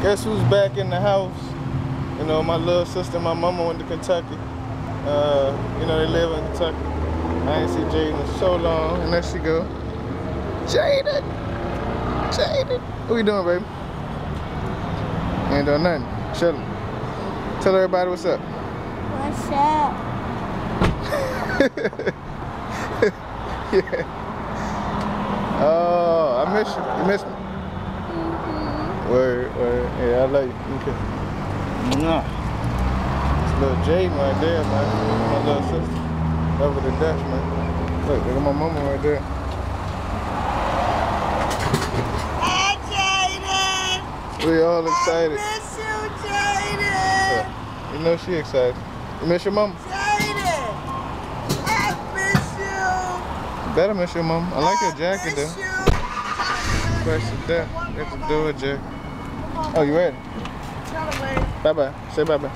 Guess who's back in the house? You know, my little sister, my mama went to Kentucky. You know, they live in Kentucky. I ain't see Jaden in so long, and there she go. Jaden! Jaden! What you doing, baby? Ain't doing nothing. Chillin'. Tell everybody what's up. What's up? Yeah. Oh, I miss you. You miss me? Word, word. Yeah, I love you. Okay. Mwah. It's little Jaden right there, man. My little sister. Over the Dutch, man. Look at my mama right there. Hey, Jaden! We all excited. I miss you, Jaden! You know she excited. You miss your mama? Jaden! I miss you! You better miss your mama. I like your jacket, miss though. you. Fresh to death. Got to do it, Jack. Oh, you ready? Bye-bye. Say bye-bye.